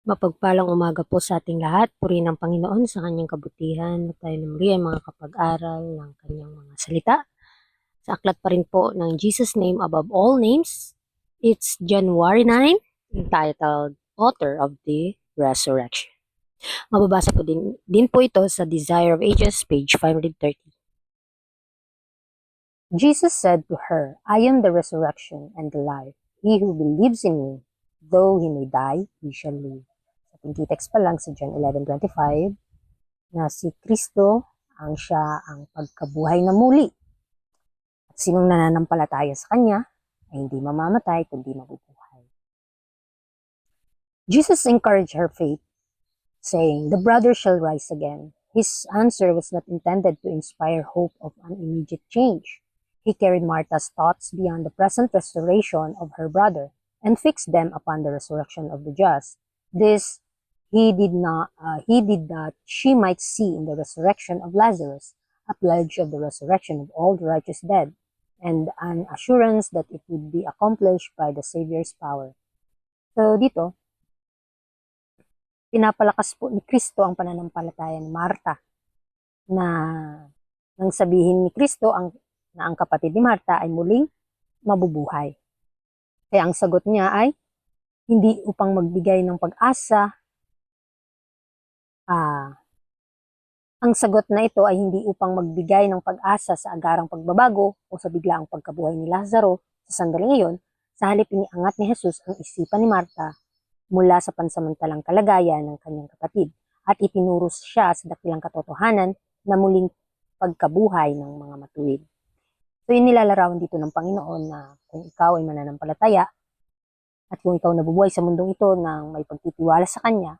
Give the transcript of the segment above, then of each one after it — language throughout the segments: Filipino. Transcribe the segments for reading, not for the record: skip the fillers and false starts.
Mapagpalang umaga po sa ating lahat. Purihin ang Panginoon sa kanyang kabutihan. At tayo na muli ay mga kapag-aral ng kanyang mga salita. Sa aklat pa rin po ng Jesus Name Above All Names. It's January 9, entitled Author of the Resurrection. Mababasa po din po ito sa Desire of Ages, page 530. Jesus said to her, I am the resurrection and the life. He who believes in me, though he may die, he shall live. Sa ating text pa lang sa John 11:25, na si Kristo siya ang pagkabuhay na muli. At sinong nananampalataya sa Kanya ay hindi mamamatay kundi mabubuhay. Jesus encouraged her faith, saying, the brother shall rise again. His answer was not intended to inspire hope of an immediate change. He carried Martha's thoughts beyond the present restoration of her brother and fixed them upon the resurrection of the just. This he did that she might see in the resurrection of Lazarus a pledge of the resurrection of all the righteous dead, and an assurance that it would be accomplished by the Savior's power. So dito, pinapalakas po ni Kristo ang pananampalataya ni Marta na nang sabihin ni Kristo na ang kapatid ni Marta ay muling mabubuhay. Kaya ang sagot niya ay hindi upang magbigay ng pag-asa. Ang sagot na ito ay hindi upang magbigay ng pag-asa sa agarang pagbabago o sa biglaang pagkabuhay ni Lazaro sa sandaling iyon. Sa halip iniangat ni Jesus ang isipan ni Marta mula sa pansamantalang kalagayan ng kanyang kapatid at itinuro siya sa dakilang katotohanan na muling pagkabuhay ng mga matuwid. So yun nilalarawan dito ng Panginoon na kung ikaw ay mananampalataya at kung ikaw nabubuhay sa mundong ito nang may pagtitiwala sa Kanya,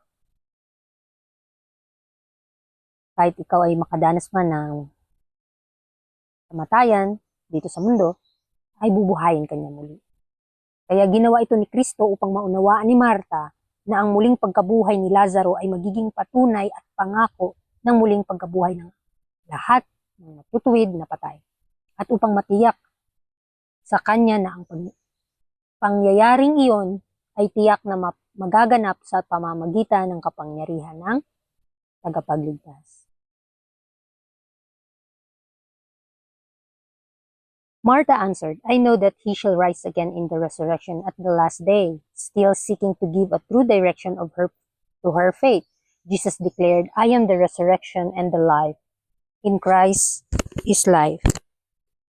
kahit ikaw ay makadanas man ng kamatayan dito sa mundo, ay bubuhayin Kanya muli. Kaya ginawa ito ni Kristo upang maunawaan ni Marta na ang muling pagkabuhay ni Lazaro ay magiging patunay at pangako ng muling pagkabuhay ng lahat ng natutuwid na patay. At upang matiyak sa Kanya na ang pangyayaring iyon ay tiyak na magaganap sa pamamagitan ng kapangyarihan ng tagapagligtas. Martha answered, I know that he shall rise again in the resurrection at the last day. Still seeking to give a true direction to her faith, Jesus declared, I am the resurrection and the life. In Christ is life.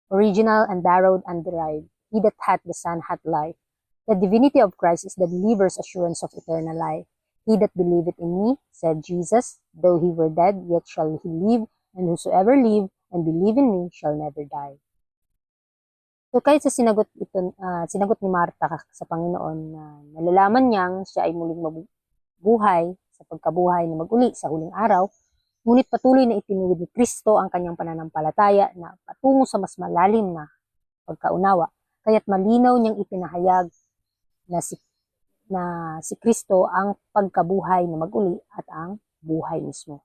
Original and borrowed and derived. He that hath the Son hath life. The divinity of Christ is the believer's assurance of eternal life. He that believeth in me, said Jesus, though he were dead, yet shall he live, and whosoever live and believe in me shall never die. So kahit sa sinagot ni Marta sa Panginoon na nalalaman niyang siya ay muling mabubuhay sa pagkabuhay na maguli sa huling araw, ngunit patuloy na itinuwid ni Kristo ang kanyang pananampalataya na patungo sa mas malalim na pagkaunawa. Kaya't malinaw niyang ipinahayag na si Kristo ang pagkabuhay na maguli at ang buhay mismo.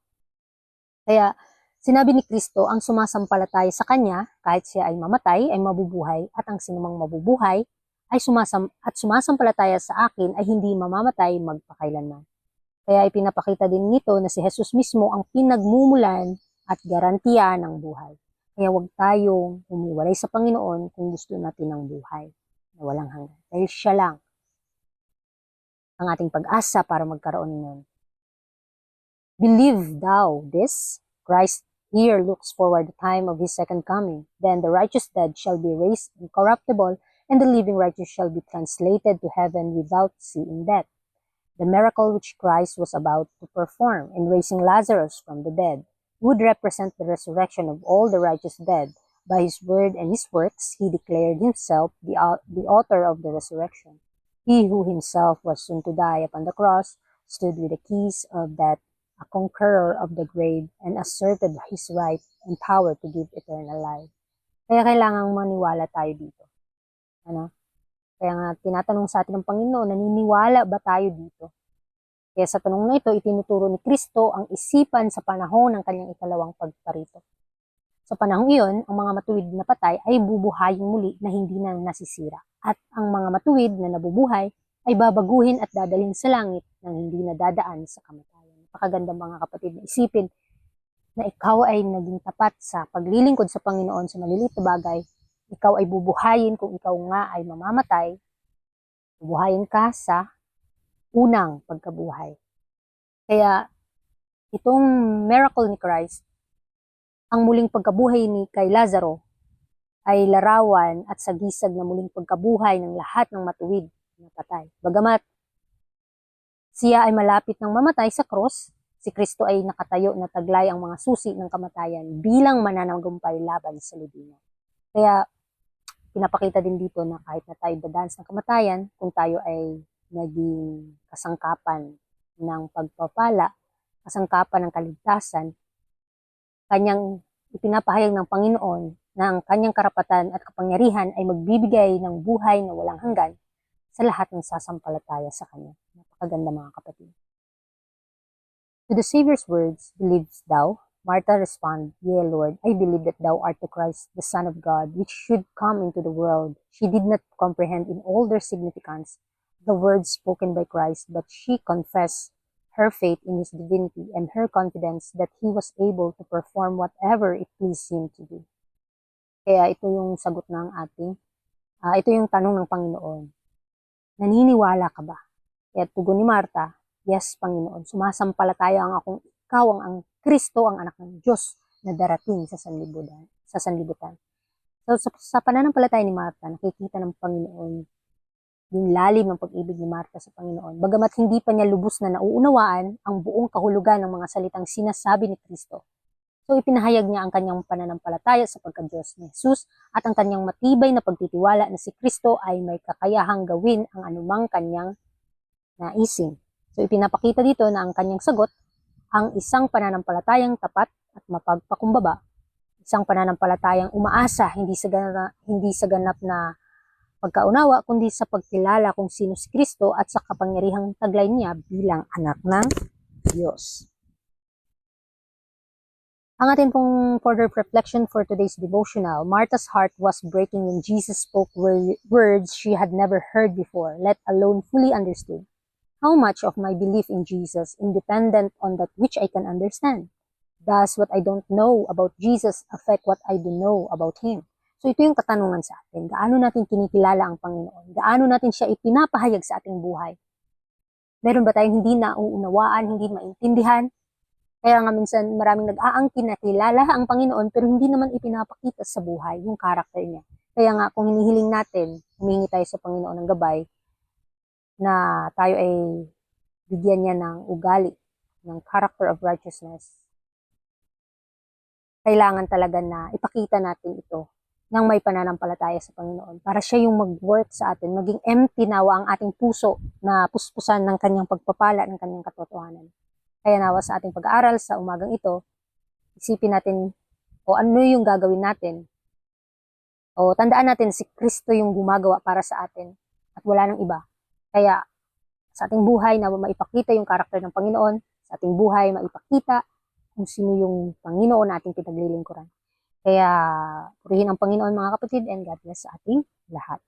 Kaya sinabi ni Kristo, ang sumasampalataya sa Kanya, kahit siya ay mamatay, ay mabubuhay, at ang sinumang mabubuhay ay sumasampalataya sa akin ay hindi mamamatay magpakailanman. Kaya ipinapakita din nito na si Jesus mismo ang pinagmumulan at garantiya ng buhay. Kaya huwag tayong humiwalay sa Panginoon kung gusto natin ng buhay na walang hanggan. Dahil siya lang ang ating pag-asa para magkaroon nun. Believe thou this? Christ here looks forward the time of his second coming. Then the righteous dead shall be raised incorruptible, and the living righteous shall be translated to heaven without seeing death. The miracle which Christ was about to perform in raising Lazarus from the dead would represent the resurrection of all the righteous dead. By his word and his works, he declared himself the author of the resurrection. He who himself was soon to die upon the cross stood with the keys of death, a conqueror of the grave, and asserted his right and power to give eternal life. Kaya kailangang maniwala tayo dito. Kaya nga tinatanong sa atin ng Panginoon, naniniwala ba tayo dito? Kaya sa tanong na ito, itinuturo ni Kristo ang isipan sa panahon ng kanyang ikalawang pagparito. Sa panahong iyon, ang mga matuwid na patay ay bubuhayin muli na hindi na nasisira. At ang mga matuwid na nabubuhay ay babaguhin at dadalhin sa langit nang hindi nadadaan sa kamatayan. Napakaganda mga kapatid na isipin na ikaw ay naging tapat sa paglilingkod sa Panginoon sa maliliit na bagay. Ikaw ay bubuhayin kung ikaw nga ay mamamatay. Bubuhayin ka sa unang pagkabuhay. Kaya itong miracle ni Christ, ang muling pagkabuhay ni kay Lazaro ay larawan at sagisag na muling pagkabuhay ng lahat ng matuwid na patay. Bagamat siya ay malapit ng mamatay sa cross, si Kristo ay nakatayo na taglay ang mga susi ng kamatayan bilang mananagumpay laban sa libingan. Kaya pinapakita din dito na kahit na tayo dadanas ng kamatayan, kung tayo ay naging kasangkapan ng pagpapala, kasangkapan ng kaligtasan, kanyang ipinapahayag ng Panginoon na ang kanyang karapatan at kapangyarihan ay magbibigay ng buhay na walang hanggan sa lahat ng sasampalataya sa kanya. Napakaganda mga kapatid. To the Savior's words, "Believest thou?" Martha responded, "Yea, Lord, I believe that thou art the Christ, the Son of God, which should come into the world." She did not comprehend in all their significance the words spoken by Christ, but she confessed her faith in his divinity and her confidence that he was able to perform whatever it pleased him to do. Kaya ito yung sagot ng ito yung tanong ng Panginoon. Naniniwala ka ba? Kaya tugon ni Marta, "Yes, Panginoon, sumasampalataya ang ikaw ang Kristo, ang anak ng Diyos na darating sa sanlibutan. So, sa pananampalataya ni Marta, nakikita ng Panginoon yung lalim ng pag-ibig ni Marta sa Panginoon. Bagamat hindi pa niya lubos na nauunawaan ang buong kahulugan ng mga salitang sinasabi ni Kristo. So, ipinahayag niya ang kanyang pananampalataya sa pagka-Diyos ni Jesus at ang kanyang matibay na pagtitiwala na si Kristo ay may kakayahang gawin ang anumang kanyang naisin. So, ipinapakita dito na ang kanyang sagot, ang isang pananampalatayang tapat at mapagpakumbaba, isang pananampalatayang umaasa hindi sa ganap na pagkaunawa, kundi sa pagkilala kung sino si Kristo at sa kapangyarihang taglay niya bilang anak ng Diyos. Ang atin pong further reflection for today's devotional, Martha's heart was breaking when Jesus spoke words she had never heard before, let alone fully understood. How much of my belief in Jesus is dependent on that which I can understand? Does what I don't know about Jesus affect what I do know about Him? So ito yung katanungan sa atin. Gaano natin kinikilala ang Panginoon? Gaano natin siya ipinapahayag sa ating buhay? Meron ba tayong hindi nauunawaan, hindi maintindihan? Kaya nga minsan maraming nag-aangkin na kilala ang Panginoon pero hindi naman ipinapakita sa buhay yung karakter niya. Kaya nga kung hinihiling natin, humingi tayo sa Panginoon ng gabay, na tayo ay bigyan niya ng ugali, ng character of righteousness. Kailangan talaga na ipakita natin ito ng may pananampalataya sa Panginoon para siya yung mag-work sa atin, maging empty nawa ang ating puso na puspusan ng kanyang pagpapala, ng kanyang katotohanan. Kaya nawa sa ating pag-aaral sa umagang ito, isipin natin o ano yung gagawin natin. O tandaan natin si Kristo yung gumagawa para sa atin at wala nang iba. Kaya sa ating buhay na maipakita yung karakter ng Panginoon, sa ating buhay maipakita kung sino yung Panginoon na ating pinaglilingkuran. Kaya purihin ang Panginoon mga kapatid and God bless sa ating lahat.